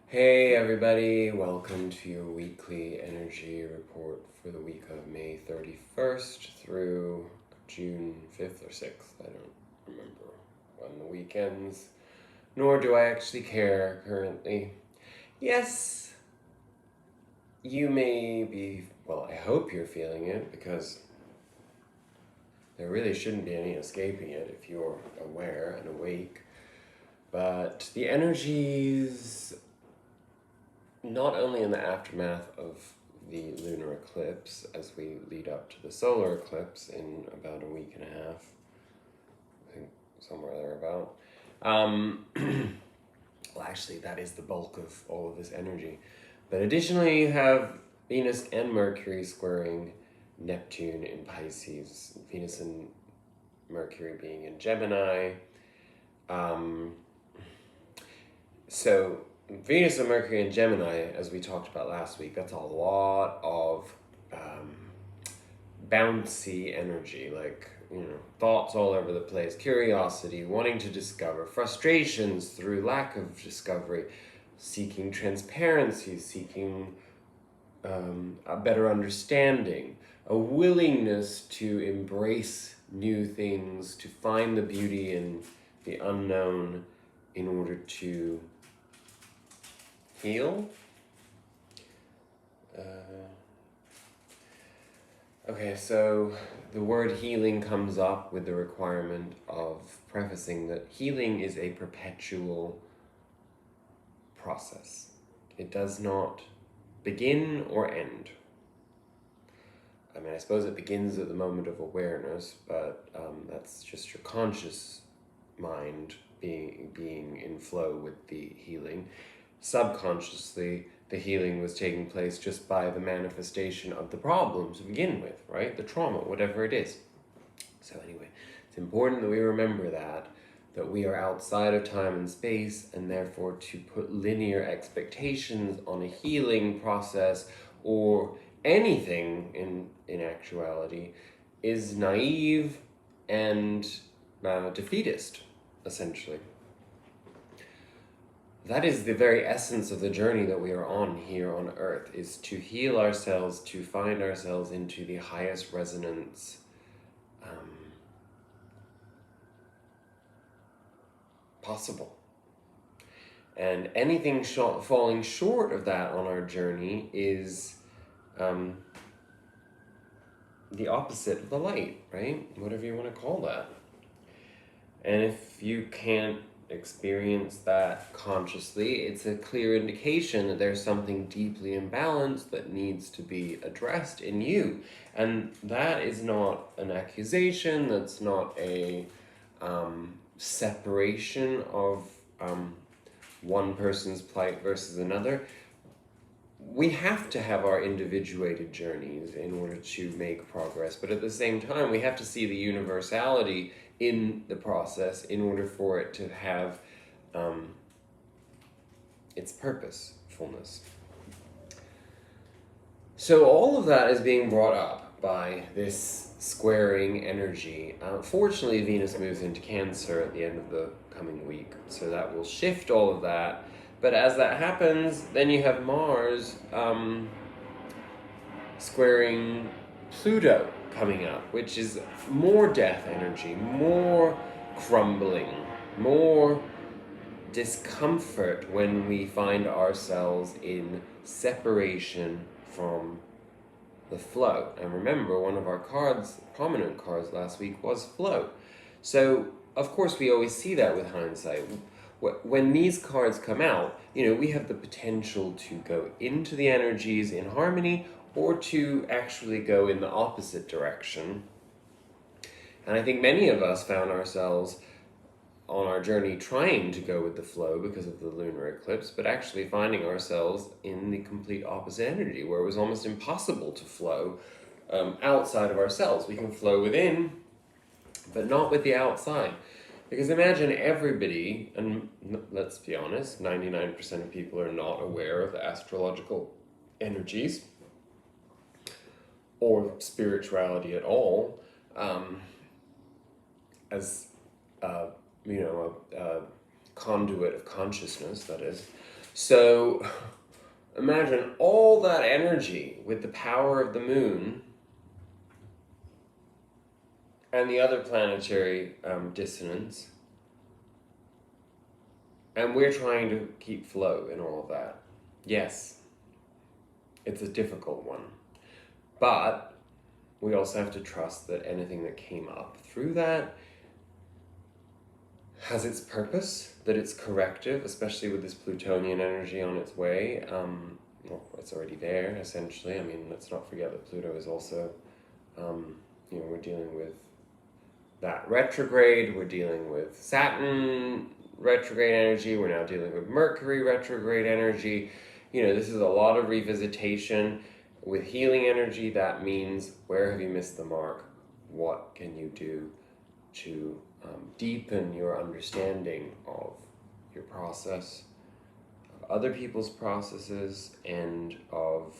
Hey everybody, welcome to your weekly energy report for the week of May 31st through June 5th or 6th. I don't remember when the week ends, nor do I actually care currently. Yes, you may be, well, I hope you're feeling it because there really shouldn't be any escaping it if you're aware and awake. But the energies, not only in the aftermath of the lunar eclipse as we lead up to the solar eclipse in about a week and a half, I think somewhere thereabout. Well, actually, that is the bulk of all of this energy. But additionally, you have Venus and Mercury squaring Neptune in Pisces, Venus and Mercury being in Gemini. So Venus and Mercury and Gemini, as we talked about last week, that's a lot of bouncy energy, like, thoughts all over the place, curiosity, wanting to discover, frustrations through lack of discovery, seeking transparency, seeking a better understanding, a willingness to embrace new things, to find the beauty in the unknown in order to heal. Okay, so the word healing comes up with the requirement of prefacing that healing is a perpetual process. It does not begin or end. I mean, I suppose it begins at the moment of awareness, but that's just your conscious mind being in flow with the healing. Subconsciously, the healing was taking place just by the manifestation of the problem to begin with, right? The trauma, whatever it is. So anyway, it's important that we remember that we are outside of time and space, and therefore to put linear expectations on a healing process or anything in actuality is naive and defeatist, essentially. That is the very essence of the journey that we are on here on Earth, is to heal ourselves, to find ourselves into the highest resonance possible. And anything falling short of that on our journey is the opposite of the light, right? Whatever you want to call that. And if you can't experience that consciously, it's a clear indication that there's something deeply imbalanced that needs to be addressed in you. And that is not an accusation, that's not a separation of one person's plight versus another. We have to have our individuated journeys in order to make progress, but at the same time, we have to see the universality in the process in order for it to have its purposefulness. So all of that is being brought up by this squaring energy. Fortunately, Venus moves into Cancer at the end of the coming week, so that will shift all of that. But as that happens, then you have Mars squaring Pluto coming up, which is more death energy, more crumbling, more discomfort when we find ourselves in separation from the flow. And remember, one of our cards, prominent cards last week, was flow. So, of course, we always see that with hindsight. When these cards come out, we have the potential to go into the energies in harmony or to actually go in the opposite direction. And I think many of us found ourselves on our journey trying to go with the flow because of the lunar eclipse, but actually finding ourselves in the complete opposite energy, where it was almost impossible to flow outside of ourselves. We can flow within, but not with the outside. Because imagine everybody, and let's be honest, 99% of people are not aware of the astrological energies or spirituality at all, as a conduit of consciousness, that is. So imagine all that energy with the power of the moon and the other planetary dissonance, and we're trying to keep flow in all of that. Yes, it's a difficult one, but we also have to trust that anything that came up through that has its purpose, that it's corrective, especially with this Plutonian energy on its way. Well, it's already there, essentially. I mean, let's not forget that Pluto is also, we're dealing with that retrograde, we're dealing with Saturn retrograde energy, we're now dealing with Mercury retrograde energy. This is a lot of revisitation. With healing energy, that means where have you missed the mark? What can you do to deepen your understanding of your process, of other people's processes, and of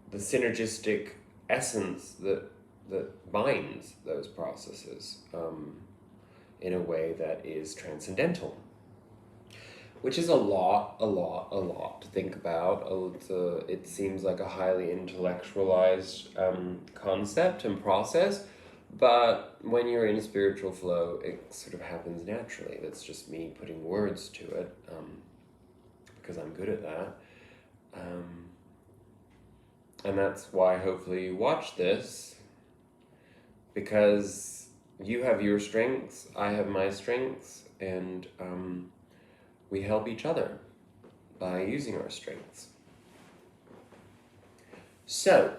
the synergistic essence that binds those processes in a way that is transcendental. Which is a lot to think about. It seems like a highly intellectualized concept and process, but when you're in spiritual flow, it sort of happens naturally. That's just me putting words to it, because I'm good at that. And that's why hopefully you watch this, because you have your strengths, I have my strengths, and we help each other by using our strengths. So,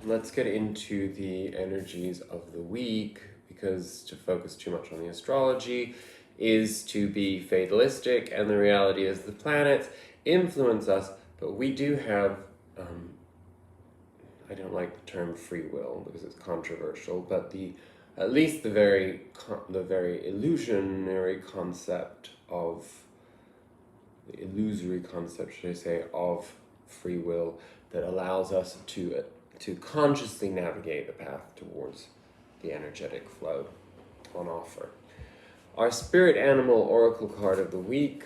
let's get into the energies of the week, because to focus too much on the astrology is to be fatalistic, and the reality is the planets influence us, but we do have, I don't like the term free will because it's controversial, but at least the very illusory concept, should I say, of free will that allows us to consciously navigate the path towards the energetic flow on offer. Our spirit animal oracle card of the week,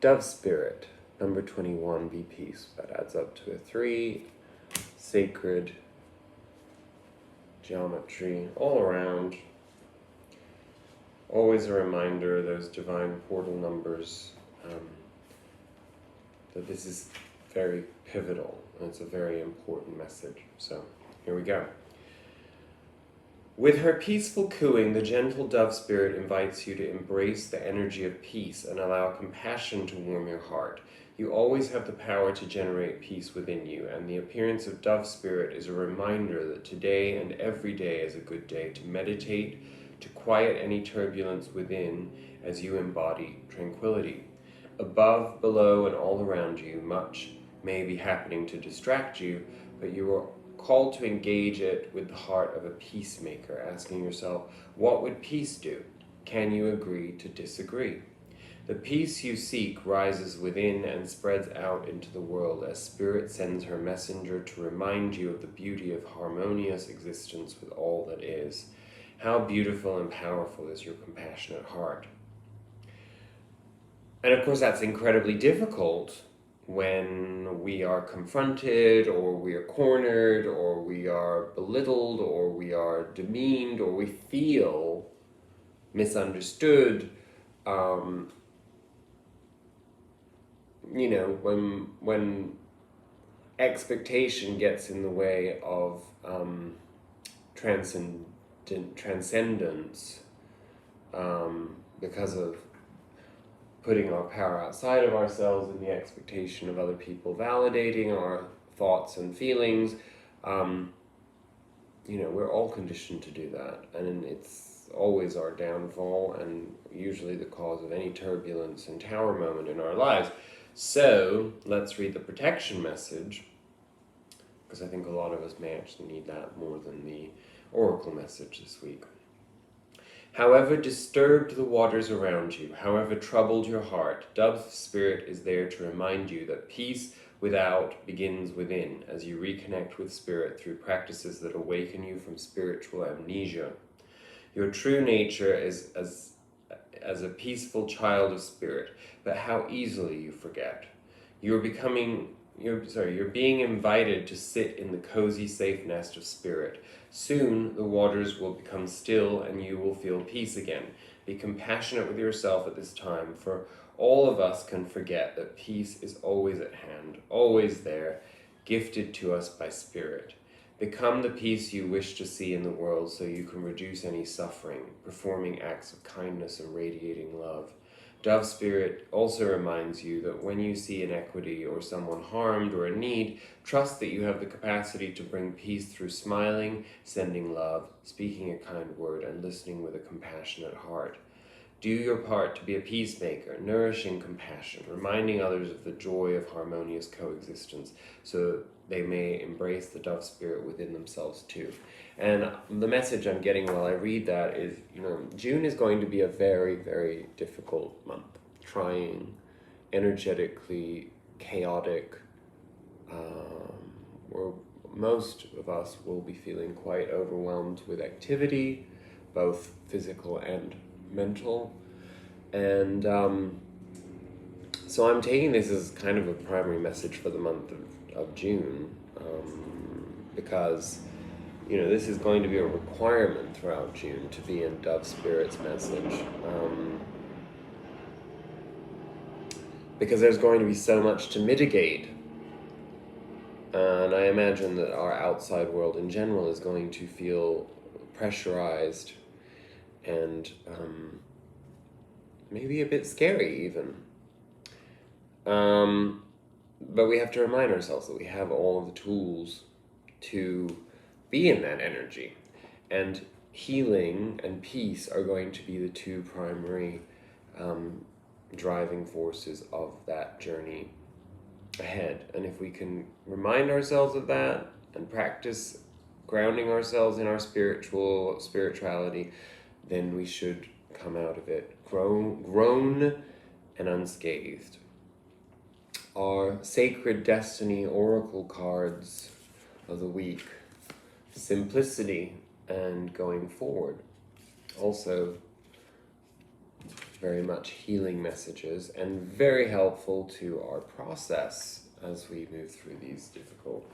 Dove Spirit, number 21, be peace. That adds up to a 3, sacred geometry all around. Always a reminder, those divine portal numbers, that this is very pivotal, and it's a very important message. So, here we go. With her peaceful cooing, the gentle dove spirit invites you to embrace the energy of peace and allow compassion to warm your heart. You always have the power to generate peace within you, and the appearance of dove spirit is a reminder that today and every day is a good day to meditate, to quiet any turbulence within as you embody tranquility. Above, below, and all around you, much may be happening to distract you, but you are called to engage it with the heart of a peacemaker, asking yourself, what would peace do? Can you agree to disagree? The peace you seek rises within and spreads out into the world as Spirit sends her messenger to remind you of the beauty of harmonious existence with all that is. How beautiful and powerful is your compassionate heart. And of course that's incredibly difficult when we are confronted, or we are cornered, or we are belittled, or we are demeaned, or we feel misunderstood. When expectation gets in the way of transcendence, because of putting our power outside of ourselves and the expectation of other people validating our thoughts and feelings. We're all conditioned to do that, and it's always our downfall and usually the cause of any turbulence and tower moment in our lives. So let's read the protection message, because I think a lot of us may actually need that more than the oracle message this week. However disturbed the waters around you, however troubled your heart, Dove Spirit is there to remind you that peace without begins within, as you reconnect with Spirit through practices that awaken you from spiritual amnesia. Your true nature is as a peaceful child of spirit, but how easily you forget. You're being invited to sit in the cozy, safe nest of spirit. Soon the waters will become still and you will feel peace again. Be compassionate with yourself at this time, for all of us can forget that peace is always at hand, always there, gifted to us by spirit. Become the peace you wish to see in the world so you can reduce any suffering, performing acts of kindness and radiating love. Dove Spirit also reminds you that when you see inequity or someone harmed or in need, trust that you have the capacity to bring peace through smiling, sending love, speaking a kind word, and listening with a compassionate heart. Do your part to be a peacemaker, nourishing compassion, reminding others of the joy of harmonious coexistence, so they may embrace the Dove Spirit within themselves too. And the message I'm getting while I read that is, June is going to be a very, very difficult month. Trying, energetically chaotic, where most of us will be feeling quite overwhelmed with activity, both physical and mental. And so I'm taking this as kind of a primary message for the month of June, because this is going to be a requirement throughout June to be in Dove Spirit's message, because there's going to be so much to mitigate, and I imagine that our outside world in general is going to feel pressurized and maybe a bit scary even. But we have to remind ourselves that we have all of the tools to be in that energy. And healing and peace are going to be the two primary driving forces of that journey ahead. And if we can remind ourselves of that and practice grounding ourselves in our spirituality, then we should come out of it grown and unscathed. Our Sacred Destiny Oracle cards of the week: simplicity and going forward. Also very much healing messages and very helpful to our process as we move through these difficult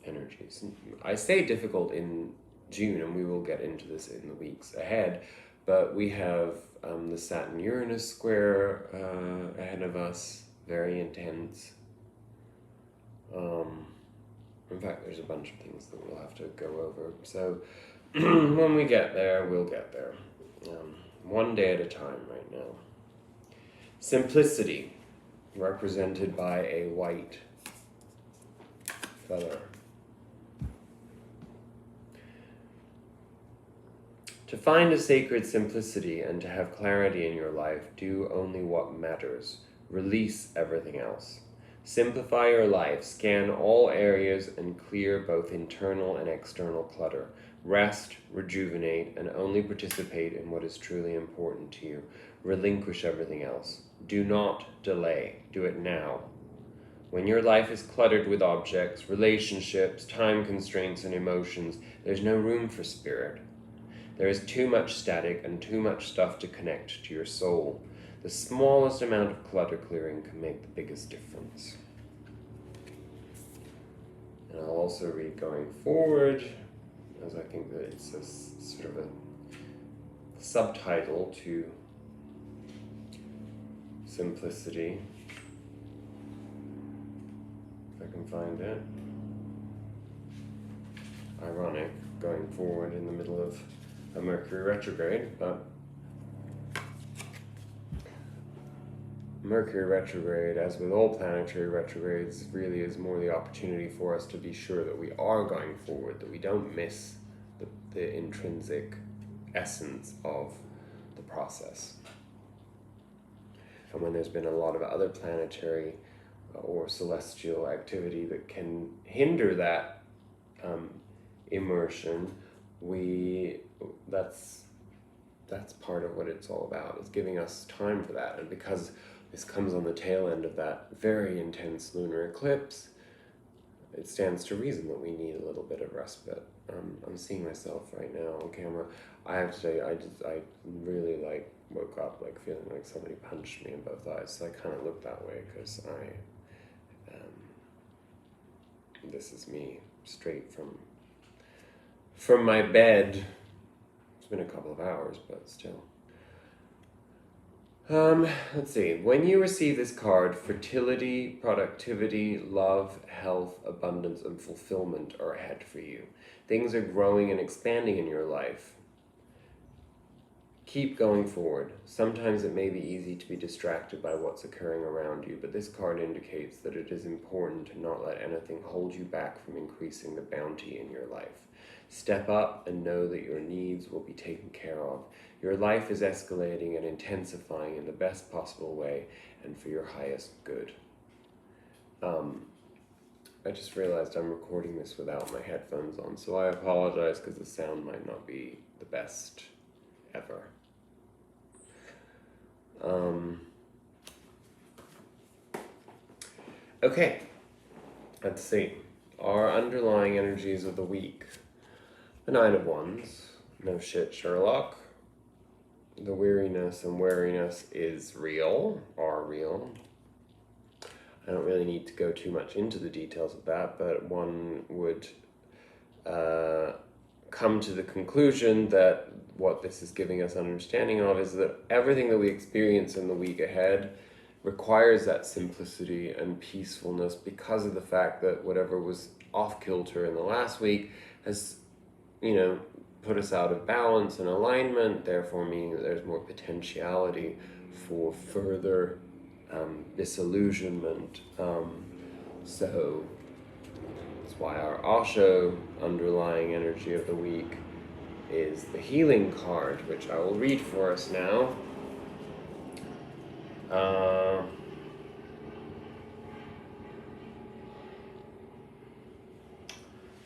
energies. I say difficult in June, and we will get into this in the weeks ahead, but we have the Saturn-Uranus square ahead of us, very intense. In fact, there's a bunch of things that we'll have to go over. So when we get there, we'll get there. One day at a time right now. Simplicity, represented by a white feather. To find a sacred simplicity and to have clarity in your life, do only what matters. Release everything else. Simplify your life, scan all areas and clear both internal and external clutter. Rest, rejuvenate, and only participate in what is truly important to you. Relinquish everything else. Do not delay. Do it now. When your life is cluttered with objects, relationships, time constraints, and emotions, there's no room for spirit. There is too much static and too much stuff to connect to your soul. The smallest amount of clutter clearing can make the biggest difference. And I'll also read going forward, as I think that it's a sort of a subtitle to simplicity. If I can find it. Ironic, going forward in the middle of a Mercury retrograde, but Mercury retrograde, as with all planetary retrogrades, really is more the opportunity for us to be sure that we are going forward, that we don't miss the intrinsic essence of the process. And when there's been a lot of other planetary or celestial activity that can hinder that immersion, that's part of what it's all about. It's giving us time for that. And because this comes on the tail end of that very intense lunar eclipse, it stands to reason that we need a little bit of respite. I'm seeing myself right now on camera. I have to say, I really like woke up like feeling like somebody punched me in both eyes. So I kind of look that way because this is me straight from my bed. It's been a couple of hours, but still. Let's see. When you receive this card, fertility, productivity, love, health, abundance, and fulfillment are ahead for you. Things are growing and expanding in your life. Keep going forward. Sometimes it may be easy to be distracted by what's occurring around you, but this card indicates that it is important to not let anything hold you back from increasing the bounty in your life. Step up and know that your needs will be taken care of. Your life is escalating and intensifying in the best possible way and for your highest good. I just realized I'm recording this without my headphones on, so I apologize because the sound might not be the best ever. Okay, let's see. Our underlying energies of the week. The Nine of Wands. No shit, Sherlock. The weariness and wariness is real, are real. I don't really need to go too much into the details of that, but one would come to the conclusion that what this is giving us understanding of is that everything that we experience in the week ahead requires that simplicity and peacefulness because of the fact that whatever was off kilter in the last week has, put us out of balance and alignment, therefore meaning that there's more potentiality for further disillusionment. So that's why our Osho underlying energy of the week is the healing card, which I will read for us now.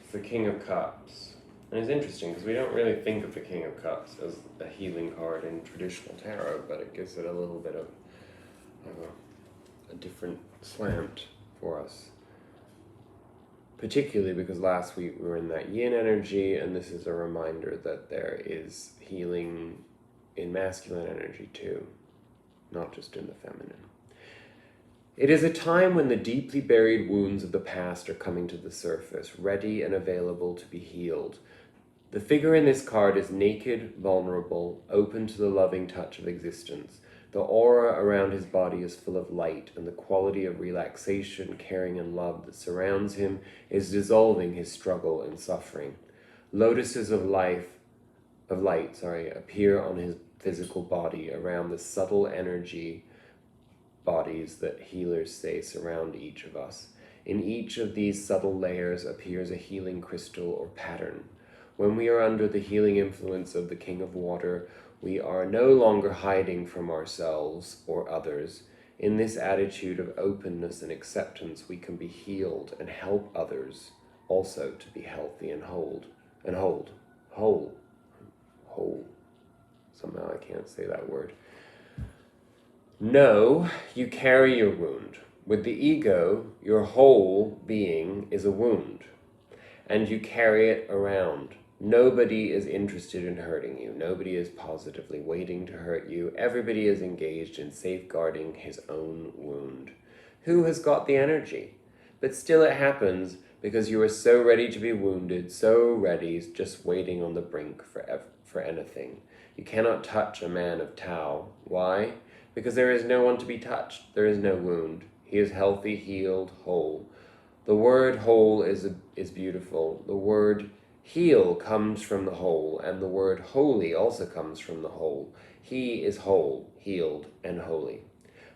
It's the King of Cups. And it's interesting because we don't really think of the King of Cups as a healing card in traditional tarot, but it gives it a little bit of a different slant for us. Particularly because last week we were in that yin energy, and this is a reminder that there is healing in masculine energy too, not just in the feminine. It is a time when the deeply buried wounds of the past are coming to the surface, ready and available to be healed. The figure in this card is naked, vulnerable, open to the loving touch of existence. The aura around his body is full of light, and the quality of relaxation, caring, and love that surrounds him is dissolving his struggle and suffering. Lotuses of light appear on his physical body around the subtle energy bodies that healers say surround each of us. In each of these subtle layers appears a healing crystal or pattern. When we are under the healing influence of the King of Water, we are no longer hiding from ourselves or others. In this attitude of openness and acceptance, we can be healed and help others also to be healthy and whole. Somehow I can't say that word. No, you carry your wound. With the ego, your whole being is a wound, and you carry it around. Nobody is interested in hurting you. Nobody is positively waiting to hurt you. Everybody is engaged in safeguarding his own wound. Who has got the energy? But still it happens because you are so ready to be wounded, so ready, just waiting on the brink for anything. You cannot touch a man of Tao. Why? Because there is no one to be touched. There is no wound. He is healthy, healed, whole. The word whole is beautiful. The word heal comes from the whole, and the word holy also comes from the whole. He is whole, healed, and holy.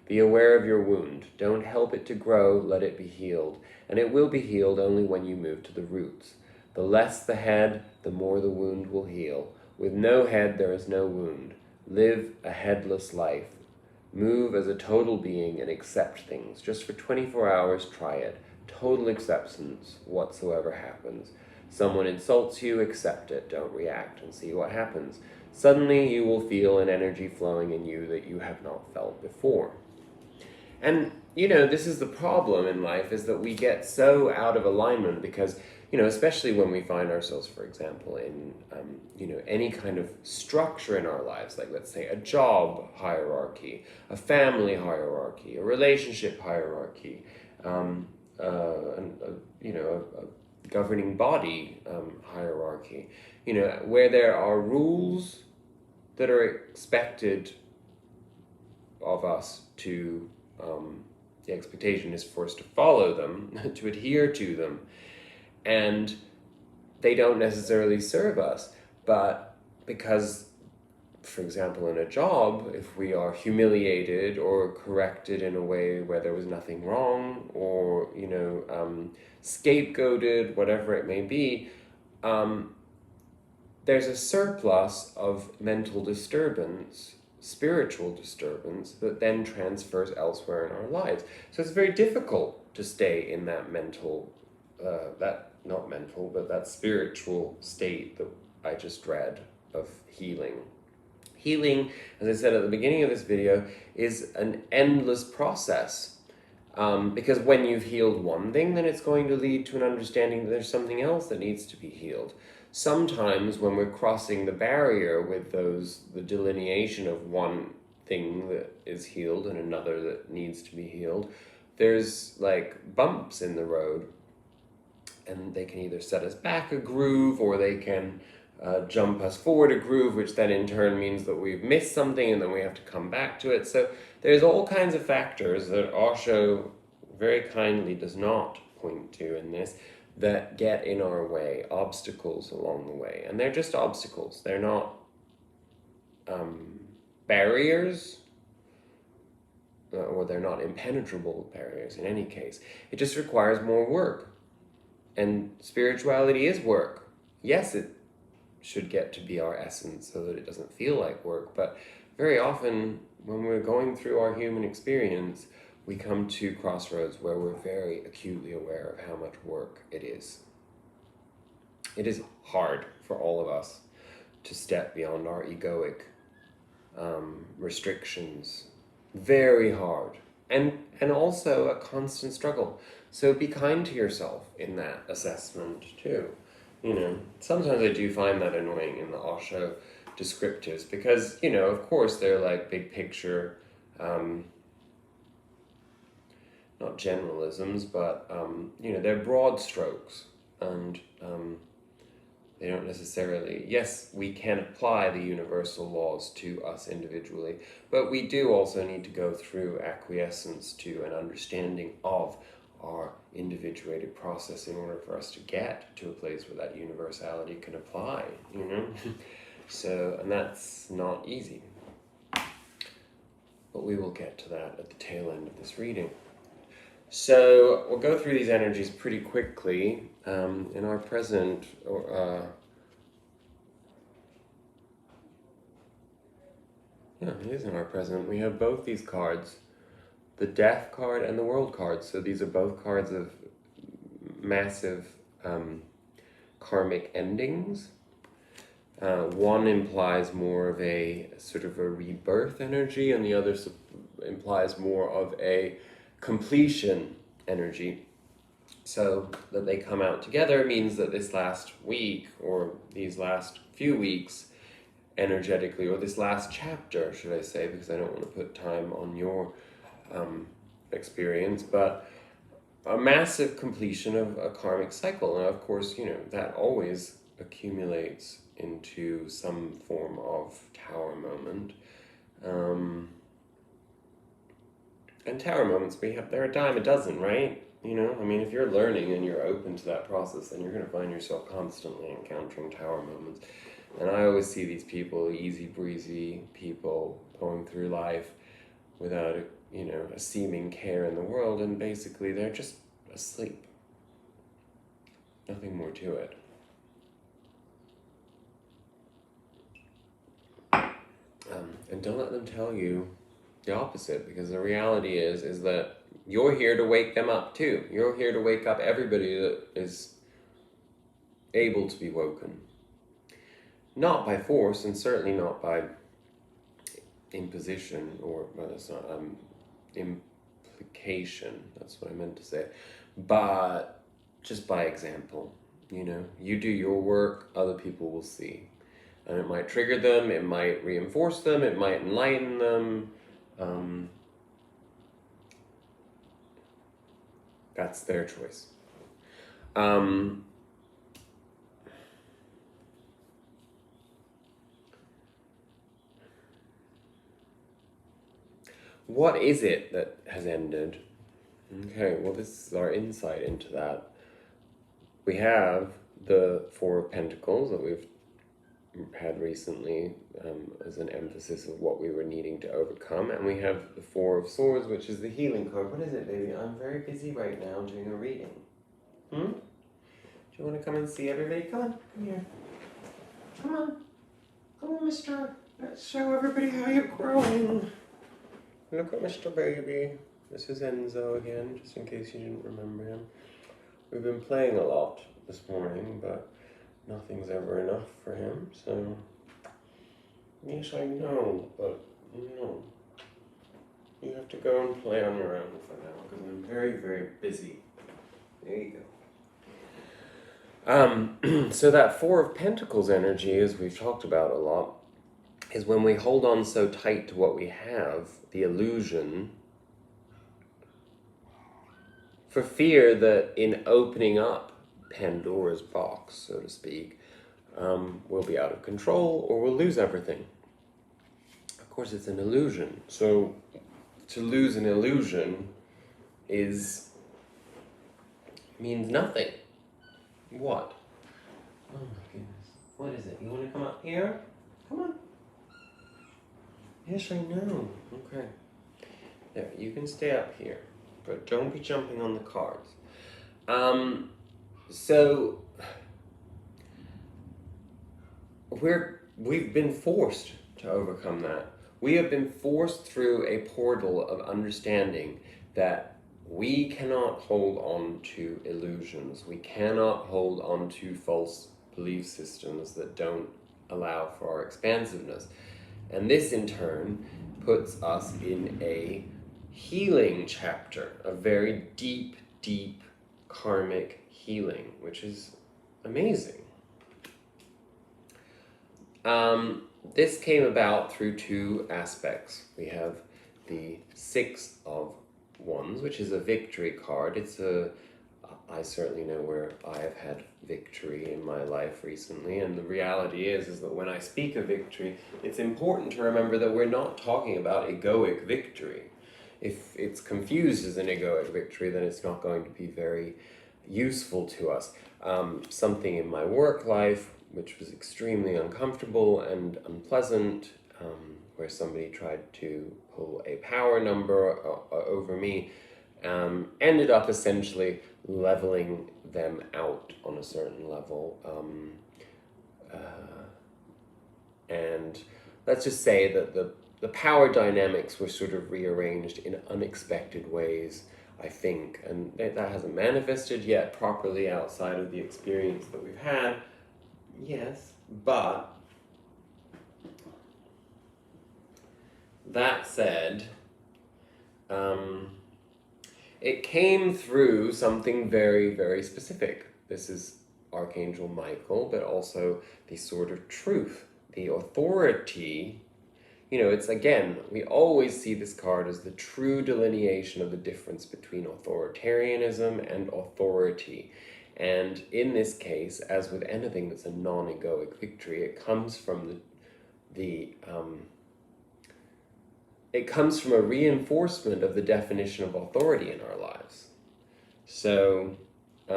Be aware of your wound. Don't help it to grow, let it be healed. And it will be healed only when you move to the roots. The less the head, the more the wound will heal. With no head, there is no wound. Live a headless life. Move as a total being and accept things. Just for 24 hours, try it. Total acceptance, whatsoever happens. Someone insults you, accept it, don't react, and see what happens. Suddenly you will feel an energy flowing in you that you have not felt before. And this is the problem in life, is that we get so out of alignment because, especially when we find ourselves, for example, in, any kind of structure in our lives, like let's say a job hierarchy, a family hierarchy, a relationship hierarchy, a governing body hierarchy, where there are rules that are expected of us to, the expectation is for us to follow them, to adhere to them, and they don't necessarily serve us. But because, for example, in a job, if we are humiliated or corrected in a way where there was nothing wrong, or, scapegoated, whatever it may be, there's a surplus of mental disturbance, spiritual disturbance, that then transfers elsewhere in our lives. So it's very difficult to stay in that that spiritual state that I just read of healing. Healing, as I said at the beginning of this video, is an endless process. Because when you've healed one thing, then it's going to lead to an understanding that there's something else that needs to be healed. Sometimes when we're crossing the barrier with the delineation of one thing that is healed and another that needs to be healed, there's like bumps in the road, and they can either set us back a groove, or they can jump us forward a groove, which then in turn means that we've missed something and then we have to come back to it. So there's all kinds of factors that Osho very kindly does not point to in this, that get in our way, obstacles along the way. And they're just obstacles. They're not barriers, or they're not impenetrable barriers in any case. It just requires more work. And spirituality is work. Yes, it should get to be our essence so that it doesn't feel like work, but very often when we're going through our human experience, we come to crossroads where we're very acutely aware of how much work it is. It is hard for all of us to step beyond our egoic restrictions. Very hard. And also a constant struggle. So be kind to yourself in that assessment too. Sometimes I do find that annoying in the Osho descriptives because, of course they're like big picture, not generalisms, but, they're broad strokes, and they don't necessarily, yes, we can apply the universal laws to us individually, but we do also need to go through acquiescence to an understanding of our individuated process in order for us to get to a place where that universality can apply, So, and that's not easy. But we will get to that at the tail end of this reading. So we'll go through these energies pretty quickly. In our present, it is in our present. We have both these cards, the Death card and the World card. So these are both cards of massive karmic endings. One implies more of a sort of a rebirth energy, and the other implies more of a completion energy. So that they come out together means that this last week, or these last few weeks energetically, or this last chapter, should I say, because I don't want to put time on your experience, but a massive completion of a karmic cycle. And of course, that always accumulates into some form of tower moment. And tower moments, they're a dime a dozen, right? If you're learning and you're open to that process, then you're going to find yourself constantly encountering tower moments. And I always see these people, easy breezy people, going through life without a seeming care in the world, and basically they're just asleep. Nothing more to it. And don't let them tell you the opposite, because the reality is that you're here to wake them up too. You're here to wake up everybody that is able to be woken. Not by force, and certainly not by imposition, or, well, that's not, multiplication. That's what I meant to say. But just by example, you do your work, other people will see. And it might trigger them, it might reinforce them, it might enlighten them. That's their choice. What is it that has ended? Okay, well, this is our insight into that. We have the Four of Pentacles that we've had recently as an emphasis of what we were needing to overcome, and we have the Four of Swords, which is the healing card. What is it, baby? I'm very busy right now doing a reading. Do you want to come and see everybody? Come on, come here. Come on, mister. Let's show everybody how you're growing. Look at Mr. Baby. This is Enzo again, just in case you didn't remember him. We've been playing a lot this morning, but nothing's ever enough for him, so... Yes, I know, but, you have to go and play on your own for now, because I'm very, very busy. There you go. So that Four of Pentacles energy, as we've talked about a lot, is when we hold on so tight to what we have, the illusion, for fear that in opening up Pandora's box, so to speak, we'll be out of control or we'll lose everything. Of course, it's an illusion. So to lose an illusion means nothing. What? Oh my goodness. What is it? You want to come up here? Come on. Yes, I know. Okay. There, you can stay up here, but don't be jumping on the cards. So we've been forced to overcome that. We have been forced through a portal of understanding that we cannot hold on to illusions. We cannot hold on to false belief systems that don't allow for our expansiveness. And this, in turn, puts us in a healing chapter, a very deep, deep karmic healing, which is amazing. This came about through two aspects. We have the Six of Wands, which is a victory card. I certainly know where I have had victory in my life recently, and the reality is that when I speak of victory, it's important to remember that we're not talking about egoic victory. If it's confused as an egoic victory, then it's not going to be very useful to us. Something in my work life, which was extremely uncomfortable and unpleasant, where somebody tried to pull a power number over me, ended up essentially leveling them out on a certain level. And let's just say that the power dynamics were sort of rearranged in unexpected ways, I think, and that hasn't manifested yet properly outside of the experience that we've had. Yes, but that said, it came through something very, very specific. This is Archangel Michael, but also the Sword of Truth, the authority. It's, again, we always see this card as the true delineation of the difference between authoritarianism and authority. And in this case, as with anything that's a non-egoic victory, it comes from it comes from a reinforcement of the definition of authority in our lives. So, I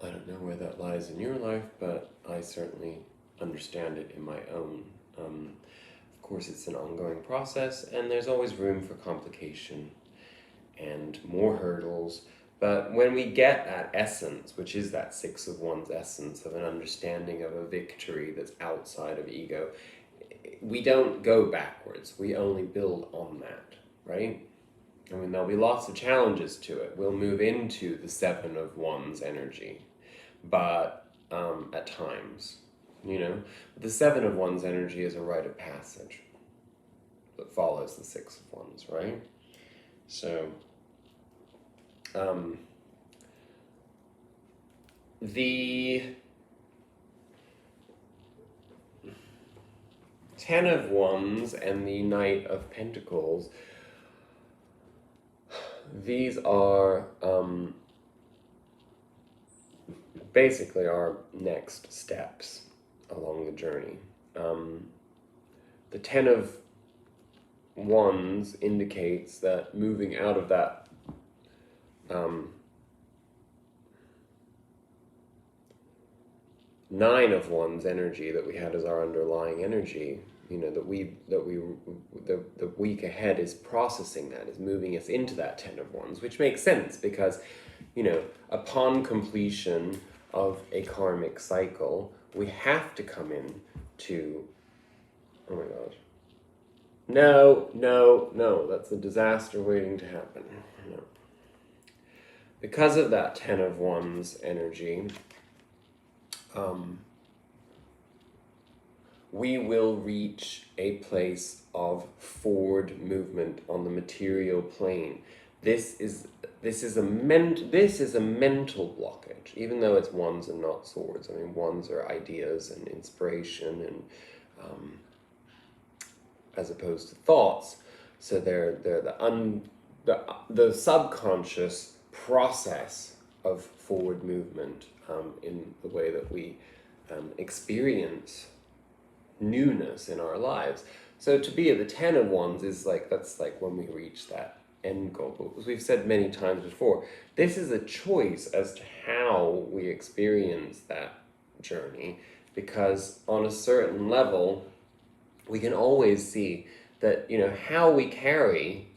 don't know where that lies in your life, but I certainly understand it in my own. Of course, it's an ongoing process, and there's always room for complication and more hurdles. But when we get that essence, which is that Six of Wands essence of an understanding of a victory that's outside of ego, we don't go backwards. We only build on that, right? I mean, there'll be lots of challenges to it. We'll move into the Seven of Wands energy, but at times, the Seven of Wands energy is a rite of passage. that follows the Six of Wands, right? So, the Ten of Wands and the Knight of Pentacles, these are basically our next steps along the journey. The Ten of Wands indicates that moving out of that Nine of Wands energy that we had as our underlying energy, you know, the week ahead is processing that, is moving us into that Ten of Wands, which makes sense because, you know, upon completion of a karmic cycle, we have to come in to, oh my gosh, no, that's a disaster waiting to happen. No. Because of that Ten of Wands energy, we will reach a place of forward movement on the material plane. This is a mental blockage, even though it's wands and not swords. I mean, wands are ideas and inspiration, and as opposed to thoughts. So they're the subconscious process of forward movement in the way that we experience newness in our lives. So to be at the Ten of Wands is like, that's like when we reach that end goal. But as we've said many times before, this is a choice as to how we experience that journey, because on a certain level, we can always see that, you know, how we carry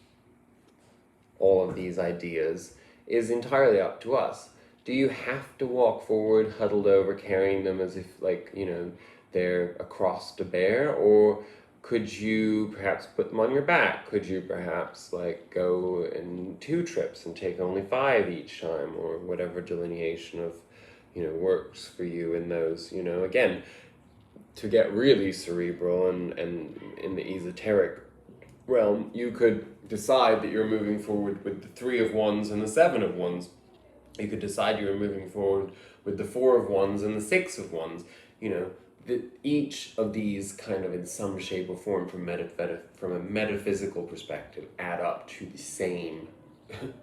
all of these ideas is entirely up to us. Do you have to walk forward huddled over carrying them as if, like, you know, they're a cross to bear? Or could you perhaps put them on your back? Could you perhaps like go in 2 trips and take only 5 each time, or whatever delineation of, you know, works for you in those, you know, again, to get really cerebral and in the esoteric realm, you could decide that you're moving forward with the Three of Wands and the Seven of Wands. You could decide you're moving forward with the Four of Wands and the Six of Wands. You know, each of these kind of in some shape or form from a metaphysical perspective add up to the same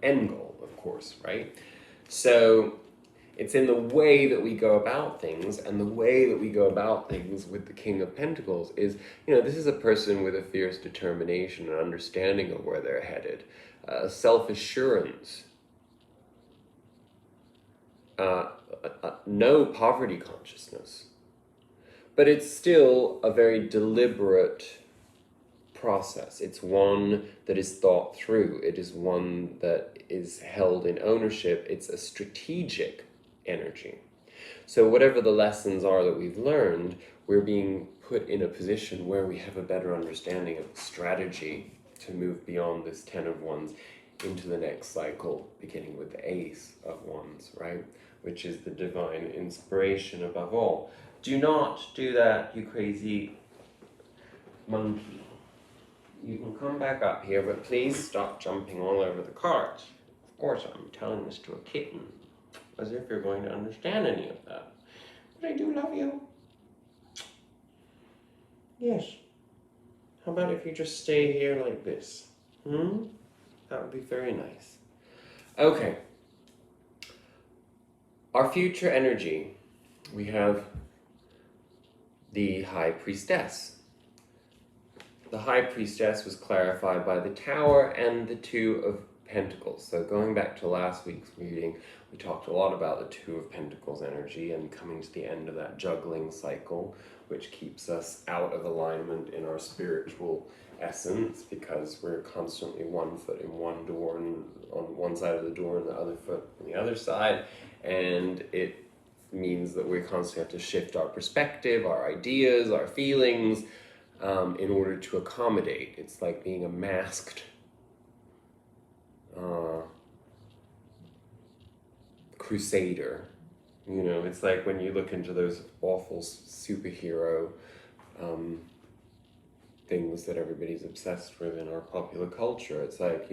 end goal, of course, right? So it's in the way that we go about things, and the way that we go about things with the King of Pentacles is, you know, this is a person with a fierce determination and understanding of where they're headed, self-assurance, no poverty consciousness. But it's still a very deliberate process. It's one that is thought through. It is one that is held in ownership. It's a strategic energy. So whatever the lessons are that we've learned, we're being put in a position where we have a better understanding of strategy to move beyond this Ten of Wands into the next cycle, beginning with the Ace of Wands, right? Which is the divine inspiration above all. Do not do that, you crazy monkey. You can come back up here, but please stop jumping all over the cards. Of course, I'm telling this to a kitten, as if you're going to understand any of that. But I do love you. Yes. How about if you just stay here like this? That would be very nice. Okay. Our future energy. We have the High Priestess. The High Priestess was clarified by the Tower and the Two of Pentacles. So going back to last week's reading, we talked a lot about the Two of Pentacles energy and coming to the end of that juggling cycle, which keeps us out of alignment in our spiritual essence, because we're constantly one foot in one door and on one side of the door and the other foot on the other side, and it means that we constantly have to shift our perspective, our ideas, our feelings, in order to accommodate. It's like being a masked crusader. You know, it's like when you look into those awful superhero things that everybody's obsessed with in our popular culture. It's like,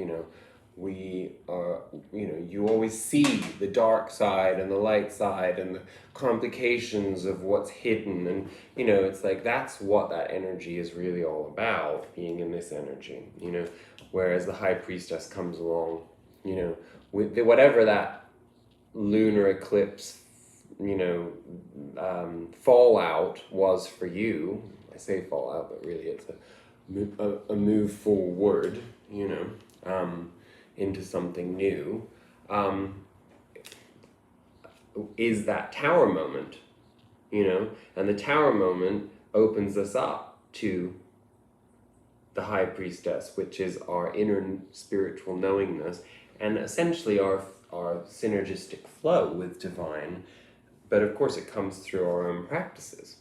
we are, you always see the dark side and the light side and the complications of what's hidden. And, it's like, that's what that energy is really all about, being in this energy, whereas the high priestess comes along, with whatever that lunar eclipse, fallout was for you. I say fallout, but really it's a move forward, into something new, is that tower moment, and the tower moment opens us up to the high priestess, which is our inner spiritual knowingness, and essentially our synergistic flow with divine. But of course it comes through our own practices.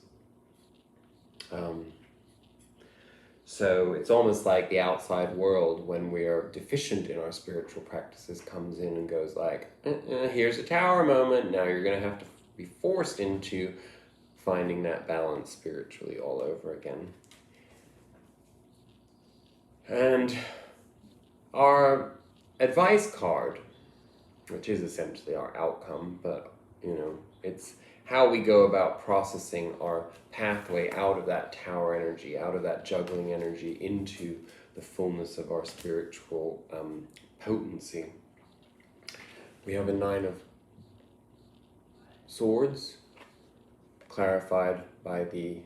So it's almost like the outside world, when we are deficient in our spiritual practices, comes in and goes like, here's a tower moment, now you're going to have to be forced into finding that balance spiritually all over again. And our advice card, which is essentially our outcome, but it's how we go about processing our pathway out of that tower energy, out of that juggling energy, into the fullness of our spiritual potency. We have a 9 of Swords, clarified by the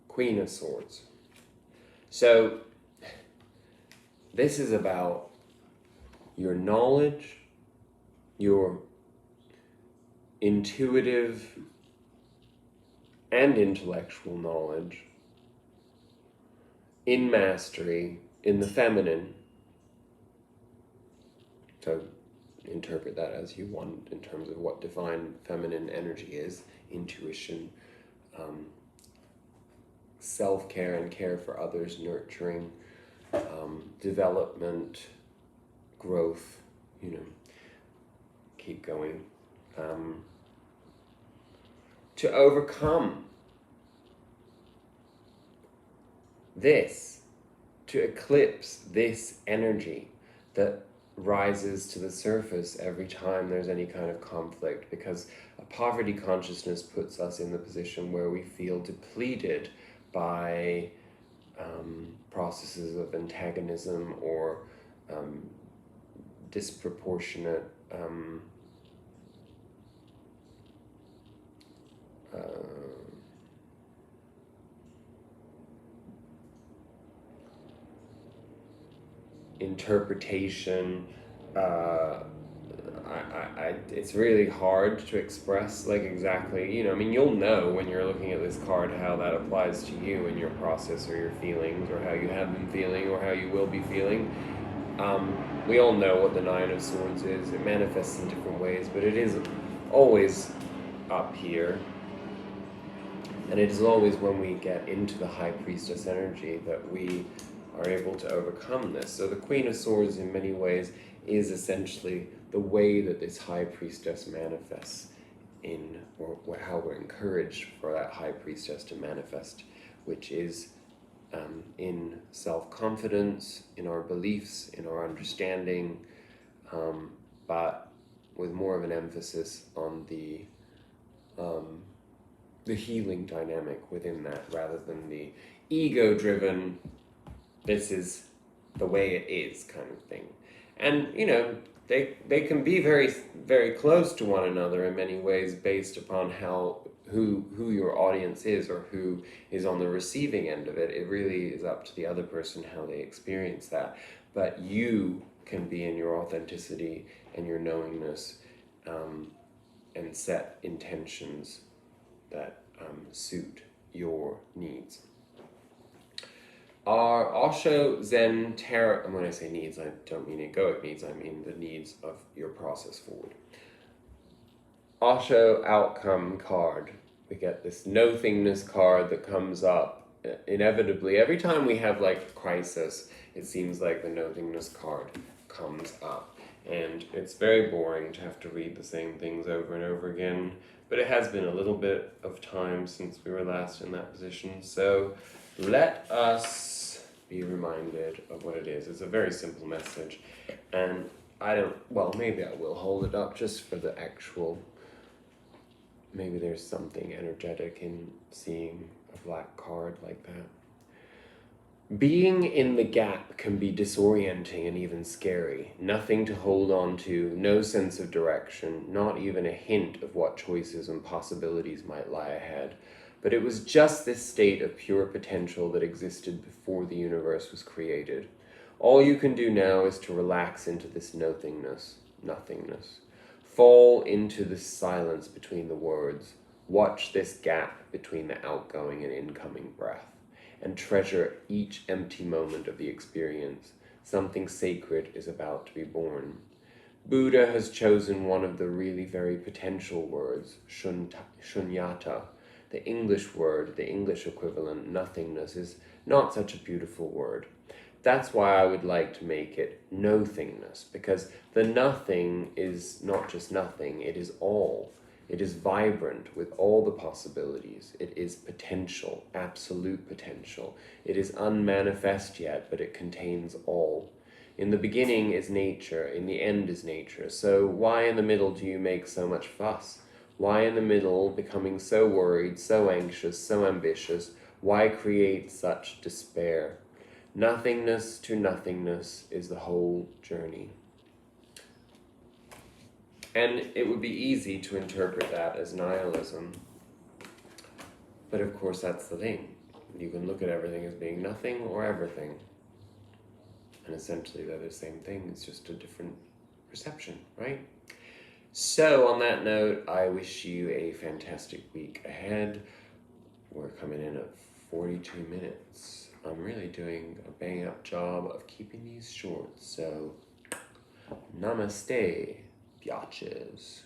Queen of Swords. So this is about your knowledge, your intuitive and intellectual knowledge in mastery, in the feminine. So interpret that as you want in terms of what divine feminine energy is: intuition, self-care and care for others, nurturing, development, growth, keep going. To overcome this, to eclipse this energy that rises to the surface every time there's any kind of conflict, because a poverty consciousness puts us in the position where we feel depleted by processes of antagonism or disproportionate interpretation. It's really hard to express exactly, you'll know when you're looking at this card how that applies to you in your process or your feelings, or how you have been feeling or how you will be feeling. We all know what the 9 of Swords is. It manifests in different ways, but it is always up here. And it is always when we get into the High Priestess energy that we are able to overcome this. So the Queen of Swords in many ways is essentially the way that this High Priestess manifests in, or how we're encouraged for that High Priestess to manifest, which is in self-confidence, in our beliefs, in our understanding, but with more of an emphasis on the healing dynamic within that, rather than the ego-driven, this is the way it is kind of thing. And, they can be very, very close to one another in many ways, based upon who your audience is, or who is on the receiving end of it. It really is up to the other person how they experience that. But you can be in your authenticity and your knowingness, and set intentions that suit your needs. Our Osho Zen Tarot, and when I say needs, I don't mean egoic needs, I mean the needs of your process forward. Osho Outcome card. We get this no-thingness card that comes up inevitably. Every time we have a crisis, it seems like the no-thingness card comes up. And it's very boring to have to read the same things over and over again, but it has been a little bit of time since we were last in that position, so let us be reminded of what it is. It's a very simple message, and maybe I will hold it up just for the actual, maybe there's something energetic in seeing a black card like that. Being in the gap can be disorienting and even scary. Nothing to hold on to, no sense of direction, not even a hint of what choices and possibilities might lie ahead. But it was just this state of pure potential that existed before the universe was created. All you can do now is to relax into this nothingness. Fall into this silence between the words. Watch this gap between the outgoing and incoming breath. And treasure each empty moment of the experience. Something sacred is about to be born. Buddha has chosen one of the really very potential words, shunyata. The English word, the English equivalent, nothingness, is not such a beautiful word. That's why I would like to make it nothingness, because the nothing is not just nothing, it is all. It is vibrant with all the possibilities. It is potential, absolute potential. It is unmanifest yet, but it contains all. In the beginning is nature, in the end is nature. So why in the middle do you make so much fuss? Why in the middle, becoming so worried, so anxious, so ambitious? Why create such despair? Nothingness to nothingness is the whole journey. And it would be easy to interpret that as nihilism. But of course that's the thing. You can look at everything as being nothing or everything. And essentially they're the same thing, it's just a different perception, right? So on that note, I wish you a fantastic week ahead. We're coming in at 42 minutes. I'm really doing a bang up job of keeping these short, so namaste. Biatches.